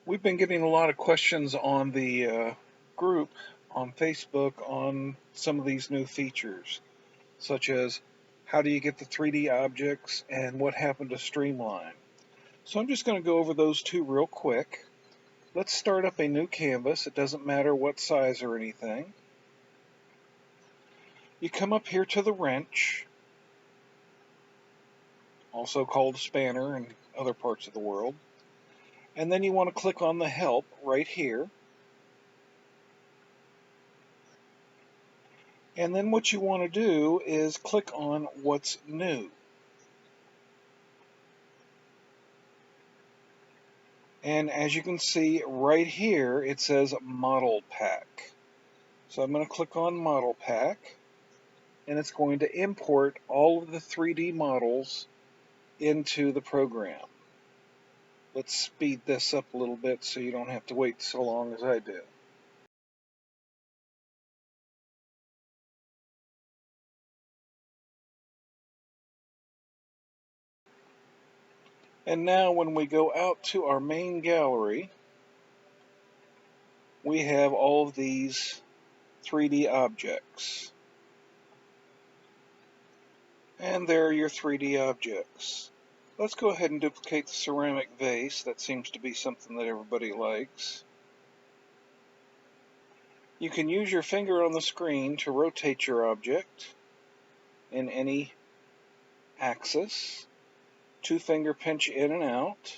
We've been getting a lot of questions on the group on Facebook on some of these new features, such as how do you get the 3D objects and what happened to Streamline. So I'm just going to go over those two real quick. Let's start up a new canvas. It doesn't matter what size or anything. You come up here to the wrench, also called a spanner in other parts of the world, and then you want to click on the help right here. And then what you want to do is click on what's new. And as you can see right here, it says Model Pack. So I'm going to click on Model Pack, and it's going to import all of the 3D models into the program. Let's speed this up a little bit so you don't have to wait so long as I do. And now when we go out to our main gallery, we have all of these 3D objects. And there are your 3D objects. Let's go ahead and duplicate the ceramic vase. That seems to be something that everybody likes. You can use your finger on the screen to rotate your object in any axis. Two-finger pinch in and out.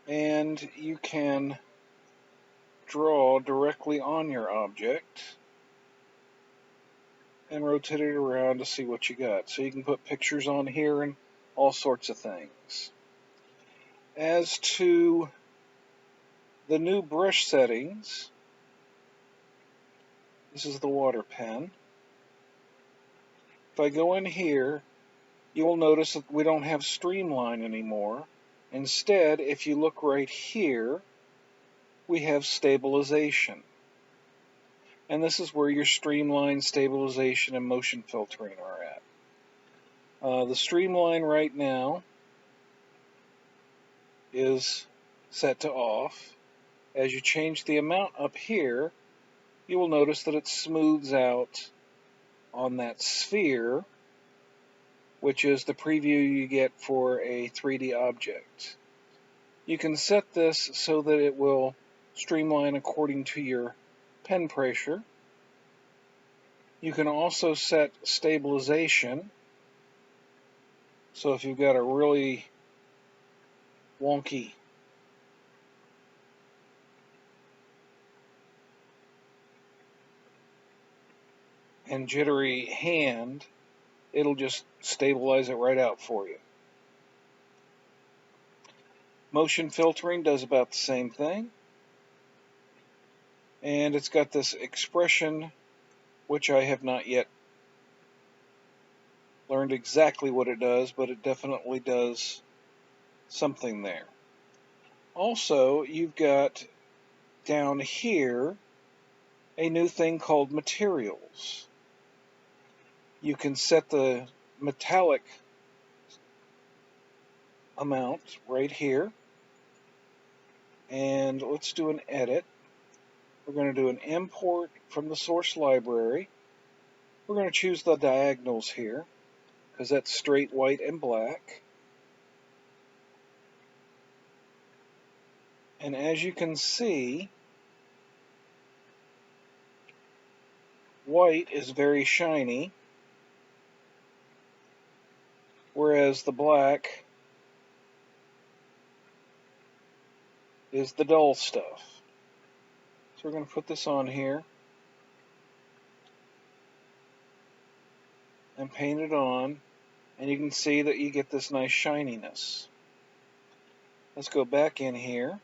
And you can draw directly on your object and rotate it around to see what you got. So you can put pictures on here and all sorts of things. As to the new brush settings, this is the water pen. If I go in here, you will notice that we don't have Streamline anymore. Instead, if you look right here, we have Stabilization. And this is where your Streamline, Stabilization, and Motion Filtering are at. The Streamline right now is set to off. As you change the amount up here, you will notice that it smooths out on that sphere, which is the preview you get for a 3D object. You can set this so that it will streamline according to your pen pressure. You can also set stabilization. So if you've got a really wonky and jittery hand, it'll just stabilize it right out for you. Motion filtering does about the same thing. And it's got this expression, which I have not yet learned exactly what it does, but it definitely does something there. Also, you've got down here a new thing called materials. You can set the metallic amount right here. And let's do an edit. We're going to do an import from the source library. We're going to choose the diagonals here because that's straight, white, and black. And as you can see, white is very shiny, whereas the black is the dull stuff. So we're going to put this on here and paint it on, and you can see that you get this nice shininess. Let's go back in here,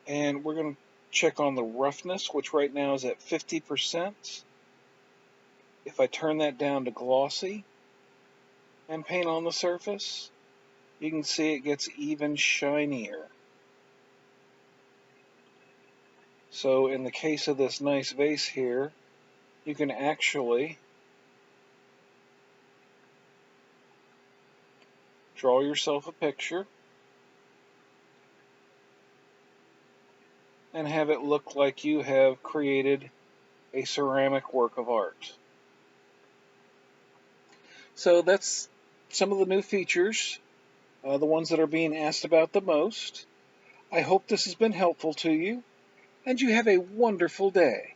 and we're going to check on the roughness, which right now is at 50%. If I turn that down to glossy and paint on the surface, you can see it gets even shinier. So in the case of this nice vase here, you can actually Draw yourself a picture and have it look like you have created a ceramic work of art. So that's some of the new features, the ones that are being asked about the most. I hope this has been helpful to you, and you have a wonderful day.